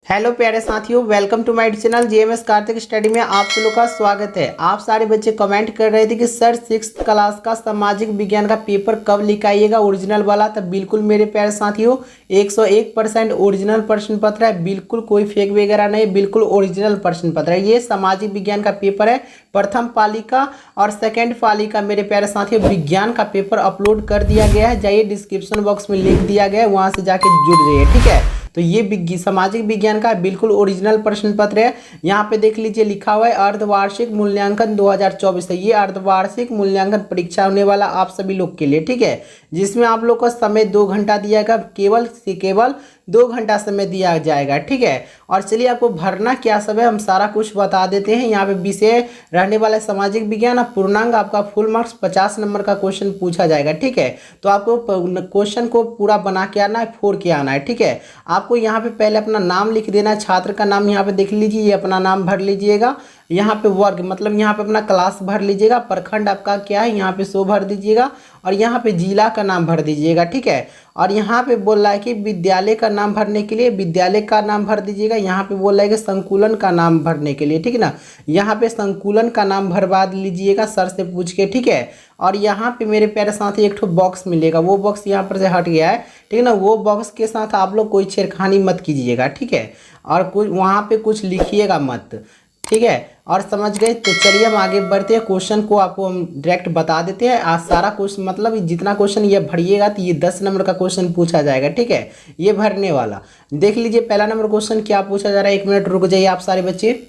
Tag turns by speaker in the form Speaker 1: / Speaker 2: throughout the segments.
Speaker 1: Hello प्यारे साथियों, welcome to my channel JMS Kartik study में आप सभी का स्वागत है। आप सारे बच्चे कमेंट कर रहे थे कि सर 6th क्लास का सामाजिक विज्ञान का पेपर कब लिख आइएगा ओरिजिनल वाला। तो बिल्कुल मेरे प्यारे साथियों 101% ओरिजिनल प्रश्न पत्र है, बिल्कुल कोई फेक वगैरह नहीं, बिल्कुल ओरिजिनल प्रश्न पत्र है। ये सामाजिक विज्ञान का पेपर है, प्रथम पाली का और सेकेंड पाली का मेरे प्यारे साथियों विज्ञान का पेपर अपलोड कर दिया गया है। जाइए डिस्क्रिप्शन बॉक्स में लिंक दिया गया है, वहाँ से जाके जुड़ जाइए, ठीक है। तो ये सामाजिक विज्ञान का बिल्कुल ओरिजिनल प्रश्न पत्र है। यहाँ पे देख लीजिए लिखा हुआ है अर्धवार्षिक मूल्यांकन 2024 है। ये अर्धवार्षिक मूल्यांकन परीक्षा होने वाला आप सभी लोग के लिए, ठीक है, जिसमें आप लोग को समय 2 घंटा दिया गया, केवल से केवल 2 घंटा समय दिया जाएगा, ठीक है। और चलिए आपको भरना क्या सब है हम सारा कुछ बता देते हैं। यहाँ पे विषय रहने वाला सामाजिक विज्ञान, पूर्णांक आपका फुल मार्क्स 50 नंबर का क्वेश्चन पूछा जाएगा, ठीक है। तो आपको क्वेश्चन को पूरा बना के आना है, फोड़ के आना है, ठीक है। आपको यहाँ पे पहले अपना नाम लिख देना है, छात्र का नाम यहाँ पे देख लीजिए, ये अपना नाम भर लीजिएगा। यहाँ पे वर्ग मतलब यहाँ पे अपना क्लास भर लीजिएगा, प्रखंड आपका क्या है यहाँ पे 100 भर दीजिएगा, और यहाँ पे जिला का नाम भर दीजिएगा, ठीक है। और यहाँ पे बोल रहा है कि विद्यालय का नाम भरने के लिए विद्यालय का नाम भर दीजिएगा। यहाँ पे बोल रहा है कि संकुलन का नाम भरने के लिए, ठीक है ना, यहाँ पे संकुलन का नाम भरवा लीजिएगा सर से पूछ के, ठीक है। और यहाँ पे मेरे प्यारे साथी एक ठो बॉक्स मिलेगा, वो बॉक्स यहाँ पर से हट गया है, ठीक है ना। वो बॉक्स के साथ आप लोग कोई छेड़खानी मत कीजिएगा, ठीक है, और कुछ वहाँ पे कुछ लिखिएगा मत, ठीक है। और समझ गए। तो चलिए हम आगे बढ़ते हैं, क्वेश्चन को आपको हम डायरेक्ट बता देते हैं। आज सारा क्वेश्चन मतलब जितना क्वेश्चन ये भरिएगा तो ये 10 नंबर का क्वेश्चन पूछा जाएगा, ठीक है, ये भरने वाला। देख लीजिए पहला नंबर क्वेश्चन क्या पूछा जा रहा है। 1 मिनट रुक जाइए आप सारे बच्चे।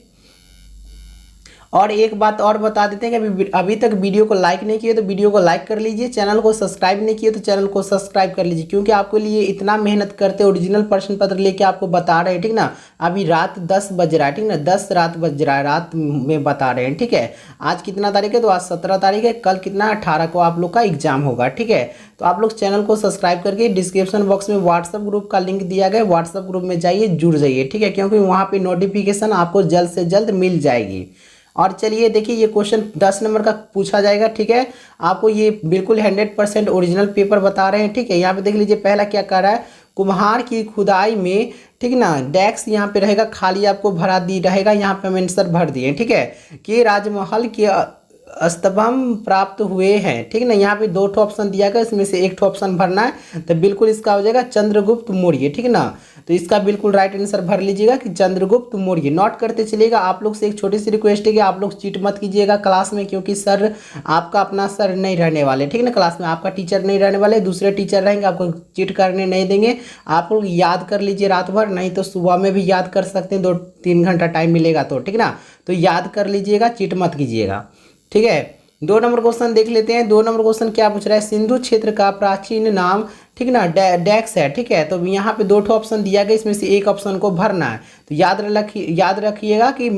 Speaker 1: और एक बात और बता देते हैं कि अभी तक वीडियो को लाइक नहीं किए तो वीडियो को लाइक कर लीजिए, चैनल को सब्सक्राइब नहीं किए तो चैनल को सब्सक्राइब कर लीजिए, क्योंकि आपके लिए इतना मेहनत करते ओरिजिनल प्रश्न पत्र लेके आपको बता रहे हैं, ठीक ना। अभी रात 10 बज रहा है, ठीक ना, 10 रात बज रहा है, रात में बता रहे हैं, ठीक है। आज कितना तारीख है, तो आज 17 तारीख है, कल कितना 18 को आप लोग का एग्जाम होगा, ठीक है। तो आप लोग चैनल को सब्सक्राइब करके डिस्क्रिप्शन बॉक्स में व्हाट्सअप ग्रुप का लिंक दिया गया है, व्हाट्सअप ग्रुप में जाइए, जुड़ जाइए, ठीक है, क्योंकि वहाँ पे नोटिफिकेशन आपको जल्द से जल्द मिल जाएगी। और चलिए देखिए ये क्वेश्चन 10 नंबर का पूछा जाएगा, ठीक है। आपको ये बिल्कुल 100% ओरिजिनल पेपर बता रहे हैं, ठीक है। यहाँ पे देख लीजिए पहला क्या कर रहा है, कुम्हार की खुदाई में, ठीक ना, डेस्क यहाँ पे रहेगा खाली, आपको भरा दी रहेगा, यहाँ पे हम आंसर भर दिए, ठीक है, कि राजमहल के स्तंभ प्राप्त हुए हैं, ठीक है ना। यहाँ पे 2 ऑप्शन दिया गया, इसमें से एक ऑप्शन भरना है, तो बिल्कुल इसका हो जाएगा चंद्रगुप्त मौर्य, ठीक है ना। तो इसका बिल्कुल राइट आंसर भर लीजिएगा कि चंद्रगुप्त मौर्य। नोट करते चलिएगा। आप लोग से एक छोटी सी रिक्वेस्ट है कि आप लोग चीट मत कीजिएगा क्लास में, क्योंकि सर आपका अपना सर नहीं रहने वाले, ठीक है ना, क्लास में आपका टीचर नहीं रहने वाले, दूसरे टीचर रहेंगे, आपको चीट करने नहीं देंगे। आप लोग याद कर लीजिए रात भर, नहीं तो सुबह में भी याद कर सकते हैं, 2-3 घंटा टाइम मिलेगा तो, ठीक ना। तो याद कर लीजिएगा, चीट मत कीजिएगा, ठीक है। 2 नंबर क्वेश्चन देख लेते हैं। 2 नंबर क्वेश्चन क्या पूछ रहा है, सिंधु क्षेत्र का प्राचीन नाम, ठीक ना, डेक्स है, ठीक है। तो यहाँ पे 2 ऑप्शन दिया गया, इसमें से एक ऑप्शन को भरना है। तो याद रखिएगा कि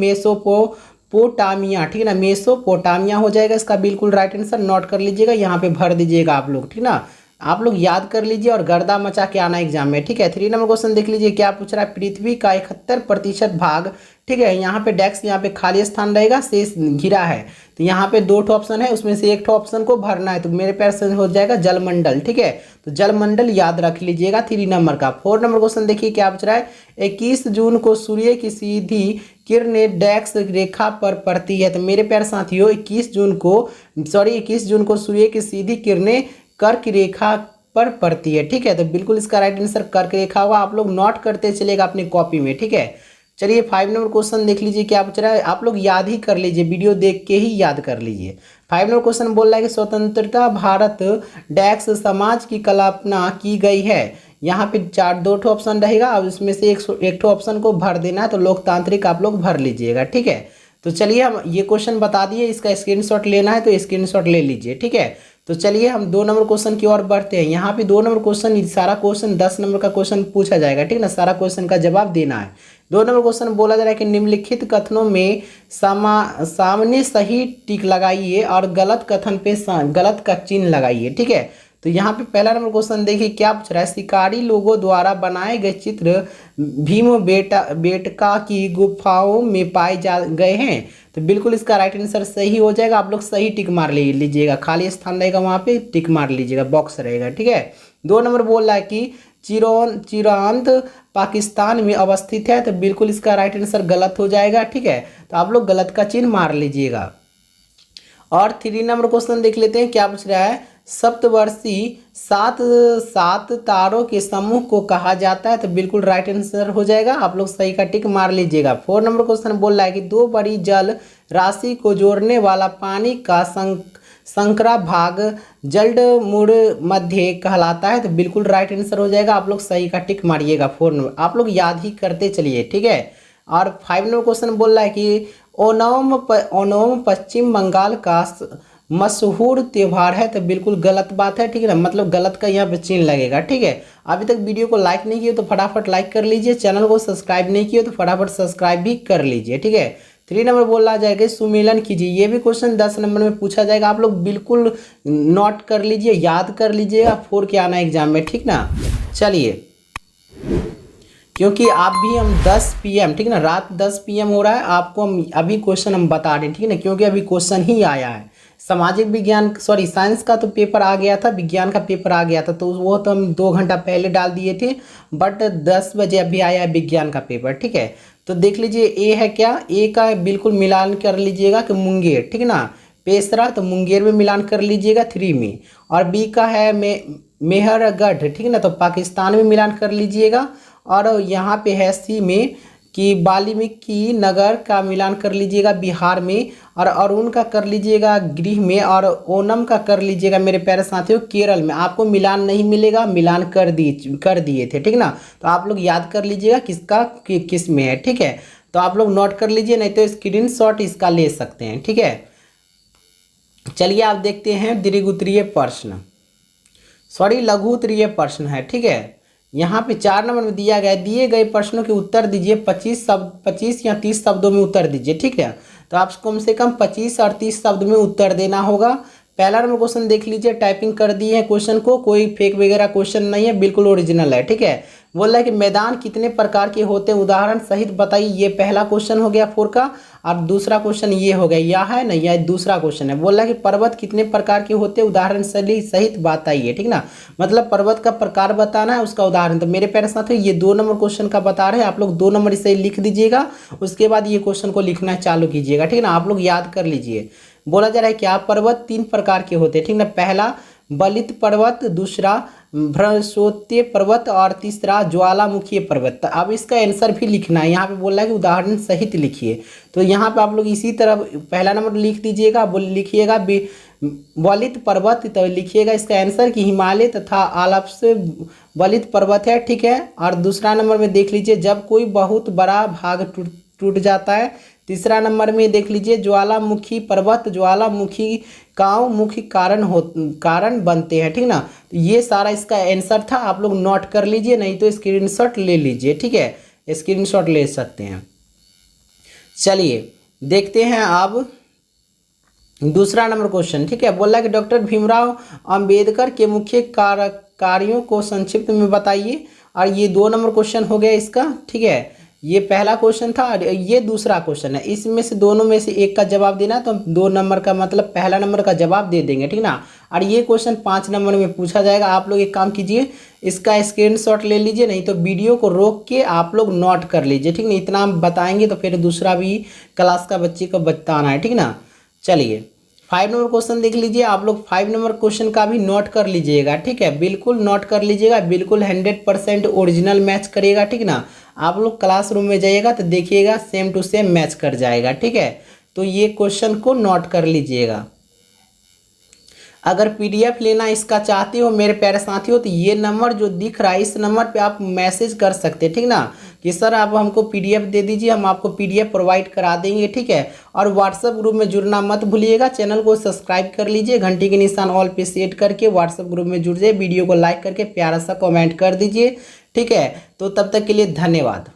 Speaker 1: पोटामिया, ठीक है ना, मेसोपोटामिया हो जाएगा इसका बिल्कुल राइट आंसर। नोट कर लीजिएगा, यहाँ पे भर दीजिएगा आप लोग, ठीक ना। आप लोग याद कर लीजिए और गर्दा मचा के आना एग्जाम में, ठीक है। 3 नंबर क्वेश्चन देख लीजिए क्या पूछ रहा है, पृथ्वी का 71% भाग, ठीक है, यहाँ पे डेस्क, यहाँ पे खाली स्थान रहेगा, शेष घिरा है। तो यहाँ पे 2 ऑप्शन है, उसमें से एक ऑप्शन को भरना है, तो मेरे पैर से हो जाएगा जलमंडल, ठीक है। तो जलमंडल याद रख लीजिएगा 3 नंबर का। 4 नंबर क्वेश्चन देखिए क्या पूछ रहा है, 21 जून को सूर्य की सीधी किरणें डेस्क रेखा पर पड़ती है। तो मेरे प्यारे साथियों 21 जून को सूर्य की सीधी किरणें कर्क रेखा पर पड़ती है, ठीक है। तो बिल्कुल इसका राइट आंसर कर्क रेखा होगा। आप लोग नोट करते चलेगा अपनी कॉपी में, ठीक है। चलिए 5 नंबर क्वेश्चन देख लीजिए क्या पूछ रहा है, आप लोग याद ही कर लीजिए, वीडियो देख के ही याद कर लीजिए। 5 नंबर क्वेश्चन बोल रहा है कि स्वतंत्रता भारत डेक्स समाज की कल्पना की गई है। यहाँ पे 2 ऑप्शन रहेगा, अब इसमें से एक ऑप्शन को भर देना है, तो लोकतांत्रिक आप लोग भर लीजिएगा, ठीक है। तो चलिए हम ये क्वेश्चन बता दिए, इसका स्क्रीनशॉट लेना है तो स्क्रीनशॉट ले लीजिए, ठीक है। तो चलिए हम 2 नंबर क्वेश्चन की ओर बढ़ते हैं। यहाँ पे 2 नंबर क्वेश्चन, सारा क्वेश्चन 10 नंबर का क्वेश्चन पूछा जाएगा, ठीक ना, सारा क्वेश्चन का जवाब देना है। 2 नंबर क्वेश्चन बोला जा रहा है कि निम्नलिखित कथनों में सामने सही टिक लगाइए और गलत कथन पे गलत का चिन्ह लगाइए, ठीक है। तो यहाँ पे पहला नंबर क्वेश्चन देखिए क्या पूछ रहा है, शिकारी लोगों द्वारा बनाए गए चित्र भीम बेटका की गुफाओं में पाए जा गए हैं। तो बिल्कुल इसका राइट आंसर सही हो जाएगा। आप लोग सही टिक मार लीजिएगा, खाली स्थान रहेगा वहाँ पे टिक मार लीजिएगा, बॉक्स रहेगा, ठीक है। 2 नंबर बोल रहा है कि चिरांत पाकिस्तान में अवस्थित है, तो बिल्कुल इसका राइट आंसर गलत हो जाएगा। ठीक है, तो आप लोग गलत का चिन्ह मार लीजिएगा। और 3 नंबर क्वेश्चन देख लेते हैं क्या पूछ रहा है। सप्तवर्षी सात तारों के समूह को कहा जाता है, तो बिल्कुल राइट आंसर हो जाएगा, आप लोग सही का टिक मार लीजिएगा। 4 नंबर क्वेश्चन बोल रहा है कि 2 बड़ी जल राशि को जोड़ने वाला पानी का संकरा भाग जलमुड़ मध्य कहलाता है, तो बिल्कुल राइट आंसर हो जाएगा, आप लोग सही का टिक मारिएगा। 4 नंबर आप लोग याद ही करते चलिए। ठीक है, और 5 नंबर क्वेश्चन बोल रहा है कि ओणम पश्चिम बंगाल का मशहूर त्यौहार है, तो बिल्कुल गलत बात है। ठीक है ना, मतलब गलत का यहाँ पे चिन्ह लगेगा। ठीक है, अभी तक वीडियो को लाइक नहीं किए तो फटाफट लाइक कर लीजिए, चैनल को सब्सक्राइब नहीं किए तो फटाफट सब्सक्राइब भी कर लीजिए। ठीक है, 3 नंबर बोला जाएगा सुमेलन कीजिए, ये भी क्वेश्चन 10 नंबर में पूछा जाएगा, आप लोग बिल्कुल नोट कर लीजिए, याद कर लीजिएगा, 4 के आना एग्जाम में। ठीक ना, चलिए, क्योंकि आप भी हम 10 PM, ठीक है ना, रात 10 PM हो रहा है, आपको हम अभी क्वेश्चन हम बता रहे हैं। ठीक है ना, क्योंकि अभी क्वेश्चन ही आया है। सामाजिक विज्ञान साइंस का तो पेपर आ गया था, विज्ञान का पेपर आ गया था, तो वो तो हम 2 घंटा पहले डाल दिए थे, बट 10 बजे अभी आया है विज्ञान का पेपर। ठीक है, तो देख लीजिए ए है क्या, ए का बिल्कुल मिलान कर लीजिएगा कि मुंगेर, ठीक है ना, पेशरा, तो मुंगेर में मिलान कर लीजिएगा 3 में। और बी का है मेहरगढ़, ठीक है ना, तो पाकिस्तान में मिलान कर लीजिएगा। और यहाँ पे है सी में कि वाल्मीकि नगर का मिलान कर लीजिएगा बिहार में। और अरुण का कर लीजिएगा गृह में। और ओनम का कर लीजिएगा मेरे प्यारे साथियों केरल में। आपको मिलान नहीं मिलेगा, मिलान कर दिए थे। ठीक ना, तो आप लोग याद कर लीजिएगा किसका किस में है। ठीक है, तो आप लोग नोट कर लीजिए, नहीं तो स्क्रीनशॉट इसका ले सकते हैं। ठीक है, चलिए आप देखते हैं दीर्घ उत्तरीय प्रश्न, लघु उत्तरीय प्रश्न है। ठीक है, यहाँ पे 4 नंबर में दिया गया, दिए गए प्रश्नों के उत्तर दीजिए, 25 या 30 शब्दों में उत्तर दीजिए। ठीक है, तो आप कम से कम 25 और 30 शब्द में उत्तर देना होगा। पहला नंबर क्वेश्चन देख लीजिए, टाइपिंग कर दिए है क्वेश्चन को, कोई फेक वगैरह क्वेश्चन नहीं है, बिल्कुल ओरिजिनल है। ठीक है, बोल रहा है कि मैदान कितने प्रकार के होते हैं, उदाहरण सहित बताइए। ये पहला क्वेश्चन हो गया 4 का। और दूसरा क्वेश्चन ये हो गया, यह है ना, यह दूसरा क्वेश्चन है। बोल रहा है कि पर्वत कितने प्रकार के होते हैं, उदाहरण सहित बताइए। ठीक ना, मतलब पर्वत का प्रकार बताना है, उसका उदाहरण। तो मेरे प्यारे साथियों ये 2 नंबर क्वेश्चन का बता रहे हैं, आप लोग 2 नंबर इसे लिख दीजिएगा, उसके बाद ये क्वेश्चन को लिखना चालू कीजिएगा। ठीक ना, आप लोग याद कर लीजिए। बोला जा रहा है क्या, पर्वत 3 प्रकार के होते हैं। ठीक ना, पहला बलित पर्वत, दूसरा भ्रमशोत्य पर्वत, और तीसरा ज्वालामुखी पर्वत। अब इसका आंसर भी लिखना है, यहाँ पे बोल रहा है कि उदाहरण सहित लिखिए। तो यहाँ पे आप लोग इसी तरह पहला नंबर लिख दीजिएगा, लिखिएगा बलित पर्वत, तो लिखिएगा इसका आंसर कि हिमालय तथा आल्प्स बलित पर्वत है। ठीक है, और दूसरा नंबर में देख लीजिए, जब कोई बहुत बड़ा भाग टूट जाता है। तीसरा नंबर में देख लीजिए, ज्वालामुखी पर्वत, ज्वालामुखी का मुख्य कारण बनते हैं। ठीक ना, तो ये सारा इसका आंसर था, आप लोग नोट कर लीजिए, नहीं तो स्क्रीनशॉट ले लीजिए। ठीक है, स्क्रीनशॉट ले सकते हैं। चलिए देखते हैं अब दूसरा नंबर क्वेश्चन। ठीक है, बोल रहा है कि डॉक्टर भीमराव अंबेडकर के मुख्य कार्यों को संक्षिप्त में बताइए। और ये 2 नंबर क्वेश्चन हो गया इसका। ठीक है, ये पहला क्वेश्चन था और ये दूसरा क्वेश्चन है, इसमें से दोनों में से एक का जवाब देना, तो हम 2 नंबर का मतलब पहला नंबर का जवाब दे देंगे। ठीक ना, और ये क्वेश्चन 5 नंबर में पूछा जाएगा। आप लोग एक काम कीजिए, इसका स्क्रीनशॉट ले लीजिए, नहीं तो वीडियो को रोक के आप लोग नोट कर लीजिए। ठीक ना, इतना हम बताएंगे तो फिर दूसरा भी क्लास का बच्चे को बताना है। ठीक ना, चलिए 5 नंबर क्वेश्चन देख लीजिए, आप लोग 5 नंबर क्वेश्चन का भी नोट कर लीजिएगा। ठीक है, बिल्कुल नोट कर लीजिएगा, बिल्कुल 100% ओरिजिनल मैच करेगा। ठीक ना, आप लोग क्लासरूम में जाइएगा तो देखिएगा सेम टू सेम मैच कर जाएगा। ठीक है, तो ये क्वेश्चन को नोट कर लीजिएगा। अगर PDF लेना इसका चाहते हो मेरे प्यारे साथियों, तो ये नंबर जो दिख रहा है इस नंबर पे आप मैसेज कर सकते हैं। ठीक ना, कि सर आप हमको PDF दे दीजिए, हम आपको PDF प्रोवाइड करा देंगे। ठीक है, और व्हाट्सएप ग्रुप में जुड़ना मत भूलिएगा, चैनल को सब्सक्राइब कर लीजिए, घंटी के निशान ऑल पे सेट करके व्हाट्सएप ग्रुप में जुड़ जाइए, वीडियो को लाइक करके प्यारा सा कमेंट कर दीजिए। ठीक है, तो तब तक के लिए धन्यवाद।